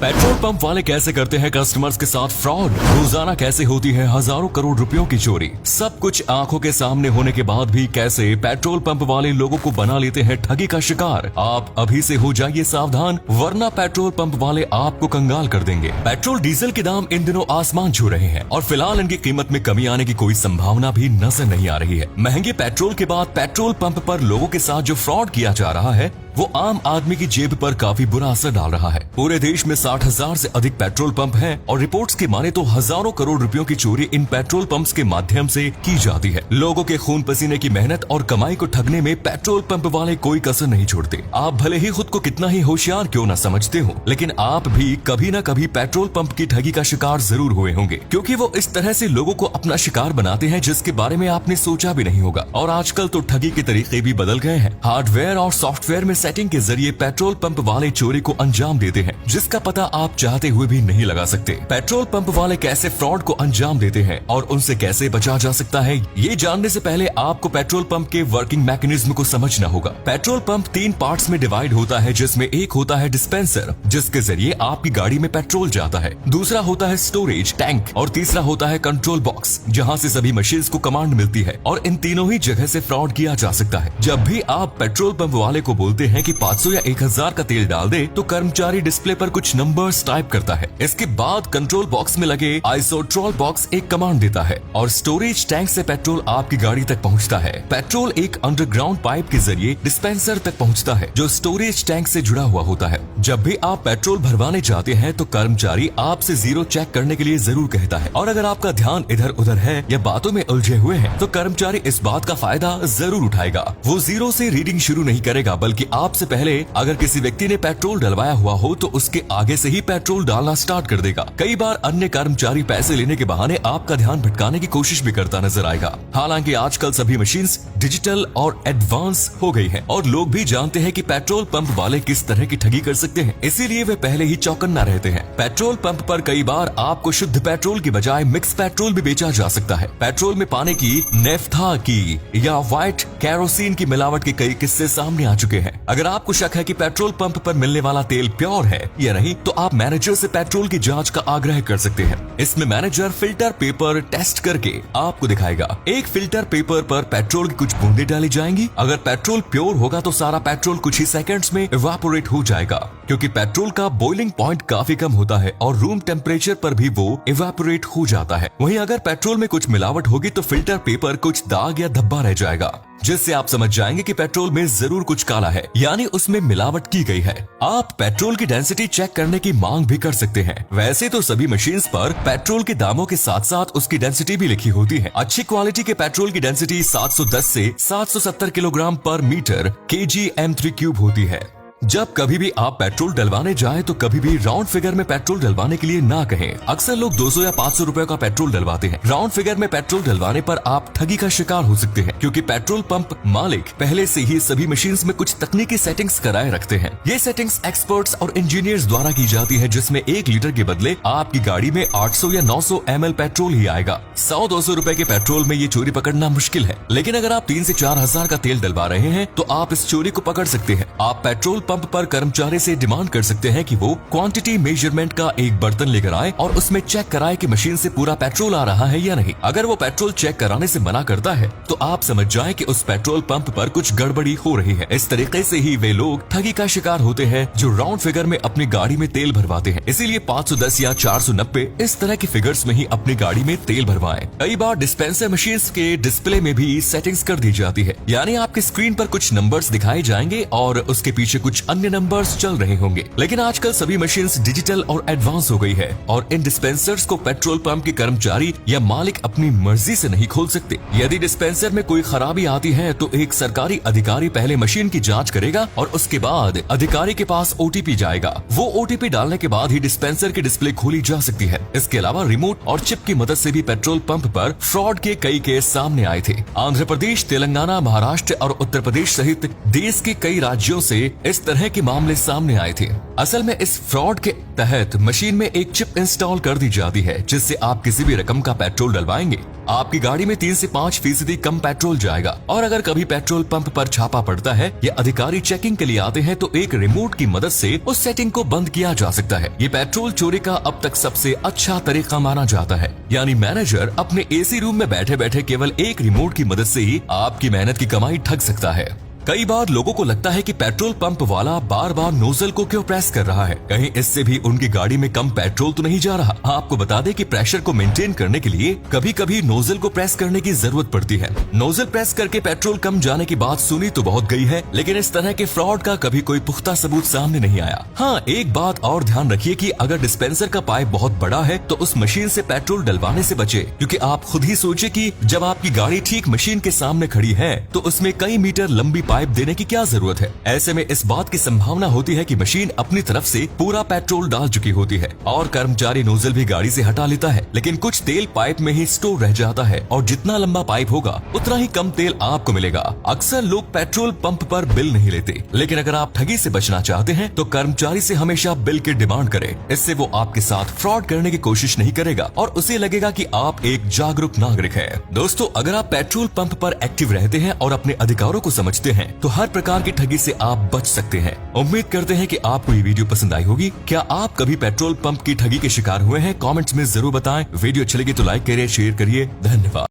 Petrol pump वाले कैसे करते हैं कस्टमर्स के साथ फ्रॉड, रोजाना कैसे होती है हजारों करोड़ रुपयों की चोरी। सब कुछ आंखों के सामने होने के बाद भी कैसे पेट्रोल पंप वाले लोगों को बना लेते हैं ठगी का शिकार। आप अभी से हो जाइए सावधान, वरना पेट्रोल पंप वाले आपको कंगाल कर देंगे। पेट्रोल डीजल के दाम इन दिनों आसमान छू रहे हैं और फिलहाल इनकी कीमत में कमी आने की कोई संभावना भी नजर नहीं आ रही है। महंगे पेट्रोल के बाद पेट्रोल पंप पर लोगों के साथ जो फ्रॉड किया जा रहा है वो आम आदमी की जेब पर काफी बुरा असर डाल रहा है। पूरे देश में 60,000 से अधिक पेट्रोल पंप हैं और रिपोर्ट्स की माने तो हजारों करोड़ रुपयों की चोरी इन पेट्रोल पंप्स के माध्यम से की जाती है। लोगों के खून पसीने की मेहनत और कमाई को ठगने में पेट्रोल पंप वाले कोई कसर नहीं छोड़ते। आप भले ही खुद को कितना ही होशियार क्यों न समझते हो, लेकिन आप भी कभी न कभी पेट्रोल पंप की ठगी का शिकार जरूर हुए होंगे, क्योंकि वो इस तरह से लोगों को अपना शिकार बनाते हैं जिसके बारे में आपने सोचा भी नहीं होगा। और आजकल तो ठगी के तरीके भी बदल गए हैं। हार्डवेयर और सॉफ्टवेयर में सेटिंग के जरिए पेट्रोल पंप वाले चोरी को अंजाम देते हैं, जिसका पता आप चाहते हुए भी नहीं लगा सकते। पेट्रोल पंप वाले कैसे फ्रॉड को अंजाम देते हैं और उनसे कैसे बचा जा सकता है, ये जानने से पहले आपको पेट्रोल पंप के वर्किंग मैकेनिज्म को समझना होगा। पेट्रोल पंप 3 पार्ट्स में डिवाइड होता है, जिसमें एक होता है डिस्पेंसर, जिसके जरिए आपकी गाड़ी में पेट्रोल जाता है। दूसरा होता है स्टोरेज टैंक और तीसरा होता है कंट्रोल बॉक्स, जहाँ से सभी मशीन्स को कमांड मिलती है। और इन तीनों ही जगह से फ्रॉड किया जा सकता है। जब भी आप पेट्रोल पंप वाले को बोलते हैं कि 500 या 1000 का तेल डाल दे, तो कर्मचारी डिस्प्ले पर कुछ नंबर्स टाइप करता है। इसके बाद कंट्रोल बॉक्स में लगे आइसोट्रॉल बॉक्स एक कमांड देता है और स्टोरेज टैंक से पेट्रोल आपकी गाड़ी तक पहुंचता है। पेट्रोल एक अंडरग्राउंड पाइप के जरिए डिस्पेंसर तक पहुंचता है, जो स्टोरेज टैंक से जुड़ा हुआ होता है। जब भी आप पेट्रोल भरवाने जाते हैं तो कर्मचारी आपसे जीरो चेक करने के लिए जरूर कहता है, और अगर आपका ध्यान इधर उधर है या बातों में उलझे हुए हैं तो कर्मचारी इस बात का फायदा जरूर उठाएगा। वो जीरो से रीडिंग शुरू नहीं करेगा, बल्कि आपसे पहले अगर किसी व्यक्ति ने पेट्रोल डलवाया हुआ हो तो उसके आगे से ही पेट्रोल डालना स्टार्ट कर देगा। कई बार अन्य कर्मचारी पैसे लेने के बहाने आपका ध्यान भटकाने की कोशिश भी करता नजर आएगा। हालांकि आजकल सभी मशीन्स डिजिटल और एडवांस हो गई हैं और लोग भी जानते हैं कि पेट्रोल पंप वाले किस तरह की ठगी कर सकते हैं, इसीलिए वे पहले ही चौकन्ना रहते हैं। पेट्रोल पंप पर कई बार आपको शुद्ध पेट्रोल की बजाय मिक्स पेट्रोल भी बेचा जा सकता है। पेट्रोल में पाने की, नेफ्था की या व्हाइट कैरोसिन की मिलावट के कई किस्से सामने आ चुके हैं। अगर आपको शक है कि पेट्रोल पंप पर मिलने वाला तेल प्योर है या नहीं, तो आप मैनेजर से पेट्रोल की जांच का आग्रह कर सकते हैं। इसमें मैनेजर फिल्टर पेपर टेस्ट करके आपको दिखाएगा। एक फिल्टर पेपर पर पेट्रोल की कुछ बूंदें डाली जाएंगी। अगर पेट्रोल प्योर होगा तो सारा पेट्रोल कुछ ही सेकंड्स में इवापोरेट हो जाएगा, क्योंकि पेट्रोल का बॉइलिंग पॉइंट काफी कम होता है और रूम टेम्परेचर पर भी वो इवापोरेट हो जाता है। वहीं अगर पेट्रोल में कुछ मिलावट होगी तो फिल्टर पेपर कुछ दाग या धब्बा रह जाएगा, जिससे आप समझ जाएंगे कि पेट्रोल में जरूर कुछ काला है, यानी उसमें मिलावट की गई है। आप पेट्रोल की डेंसिटी चेक करने की मांग भी कर सकते हैं। वैसे तो सभी मशीन्स पर पेट्रोल के दामों के साथ साथ उसकी डेंसिटी भी लिखी होती है। अच्छी क्वालिटी के पेट्रोल की डेंसिटी 710 से 770 किलोग्राम पर मीटर kgm3³ होती है। जब कभी भी आप पेट्रोल डलवाने जाएं तो कभी भी राउंड फिगर में पेट्रोल डलवाने के लिए ना कहें। अक्सर लोग 200 या 500 रुपए का पेट्रोल डलवाते हैं। राउंड फिगर में पेट्रोल डलवाने पर आप ठगी का शिकार हो सकते हैं, क्योंकि पेट्रोल पंप मालिक पहले से ही सभी मशीन्स में कुछ तकनीकी सेटिंग्स कराए रखते हैं। ये सेटिंग्स एक्सपर्ट्स और इंजीनियर्स द्वारा की जाती है, जिसमें 1 लीटर के बदले आपकी गाड़ी में 800 या 900 ml पेट्रोल ही आएगा। 100-200 रुपए के पेट्रोल में ये चोरी पकड़ना मुश्किल है, लेकिन अगर आप 3 से 4 हजार का तेल डलवा रहे हैं तो आप इस चोरी को पकड़ सकते हैं। आप पेट्रोल पंप पर कर्मचारी से डिमांड कर सकते हैं कि वो क्वांटिटी मेजरमेंट का एक बर्तन लेकर आए और उसमें चेक कराए कि मशीन से पूरा पेट्रोल आ रहा है या नहीं। अगर वो पेट्रोल चेक कराने से मना करता है तो आप समझ जाएं कि उस पेट्रोल पंप पर कुछ गड़बड़ी हो रही है। इस तरीके से ही वे लोग ठगी का शिकार होते हैं जो राउंड फिगर में अपनी गाड़ी में तेल भरवाते हैं। इसीलिए 510 या 490 इस तरह के फिगर्स में ही अपनी गाड़ी में तेल भरवाएं। कई बार डिस्पेंसर मशीन के डिस्प्ले में भी सेटिंग्स कर दी जाती है, यानी आपके स्क्रीन पर कुछ नंबर्स दिखाए जाएंगे और उसके पीछे कुछ अन्य नंबर्स चल रहे होंगे। लेकिन आजकल सभी मशीन्स डिजिटल और एडवांस हो गई है और इन डिस्पेंसर्स को पेट्रोल पंप के कर्मचारी या मालिक अपनी मर्जी से नहीं खोल सकते। यदि डिस्पेंसर में कोई खराबी आती है तो एक सरकारी अधिकारी पहले मशीन की जांच करेगा और उसके बाद अधिकारी के पास OTP जाएगा। वो OTP डालने के बाद ही डिस्पेंसर की डिस्प्ले खोली जा सकती है। इसके अलावा रिमोट और चिप की मदद से भी पेट्रोल पंप पर फ्रॉड के कई केस सामने आए थे। आंध्र प्रदेश, तेलंगाना, महाराष्ट्र और उत्तर प्रदेश सहित देश के कई राज्यों से इस इस तरह के मामले सामने आए थे। असल में इस फ्रॉड के तहत मशीन में एक चिप इंस्टॉल कर दी जाती है, जिससे आप किसी भी रकम का पेट्रोल डलवाएंगे, आपकी गाड़ी में 3 से 5% कम पेट्रोल जाएगा। और अगर कभी पेट्रोल पंप पर छापा पड़ता है या अधिकारी चेकिंग के लिए आते हैं तो एक रिमोट की मदद से उस सेटिंग को बंद किया जा सकता है। ये पेट्रोल चोरी का अब तक सबसे अच्छा तरीका माना जाता है। यानी मैनेजर अपने एसी रूम में बैठे बैठे केवल एक रिमोट की मदद से ही आपकी मेहनत की कमाई ठग सकता है। कई बार लोगों को लगता है कि पेट्रोल पंप वाला बार बार नोजल को क्यों प्रेस कर रहा है, कहीं इससे भी उनकी गाड़ी में कम पेट्रोल तो नहीं जा रहा। आपको बता दें कि प्रेशर को मेंटेन करने के लिए कभी कभी नोजल को प्रेस करने की जरूरत पड़ती है। नोजल प्रेस करके पेट्रोल कम जाने की बात सुनी तो बहुत गई है, लेकिन इस तरह के फ्रॉड का कभी कोई पुख्ता सबूत सामने नहीं आया। हाँ, एक बात और ध्यान रखिए कि अगर डिस्पेंसर का पाइप बहुत बड़ा है तो उस मशीन से पेट्रोल डलवाने से बचे, क्योंकि आप खुद ही सोचिए कि जब आपकी गाड़ी ठीक मशीन के सामने खड़ी है तो उसमें कई मीटर लंबी पाइप देने की क्या जरूरत है। ऐसे में इस बात की संभावना होती है कि मशीन अपनी तरफ से पूरा पेट्रोल डाल चुकी होती है और कर्मचारी नोजल भी गाड़ी से हटा लेता है, लेकिन कुछ तेल पाइप में ही स्टोर रह जाता है और जितना लंबा पाइप होगा उतना ही कम तेल आपको मिलेगा। अक्सर लोग पेट्रोल पंप पर बिल नहीं लेते, लेकिन अगर आप ठगी से बचना चाहते हैं तो कर्मचारी से हमेशा बिल की डिमांड करें। इससे वो आपके साथ फ्रॉड करने की कोशिश नहीं करेगा और उसे लगेगा कि आप एक जागरूक नागरिक हैं। दोस्तों, अगर आप पेट्रोल पंप पर एक्टिव रहते हैं और अपने अधिकारों को समझते हैं तो हर प्रकार की ठगी से आप बच सकते हैं। उम्मीद करते हैं कि आपको ये वीडियो पसंद आई होगी। क्या आप कभी पेट्रोल पंप की ठगी के शिकार हुए हैं? कमेंट्स में जरूर बताएं। वीडियो अच्छी लगी तो लाइक करिए, शेयर करिए। धन्यवाद।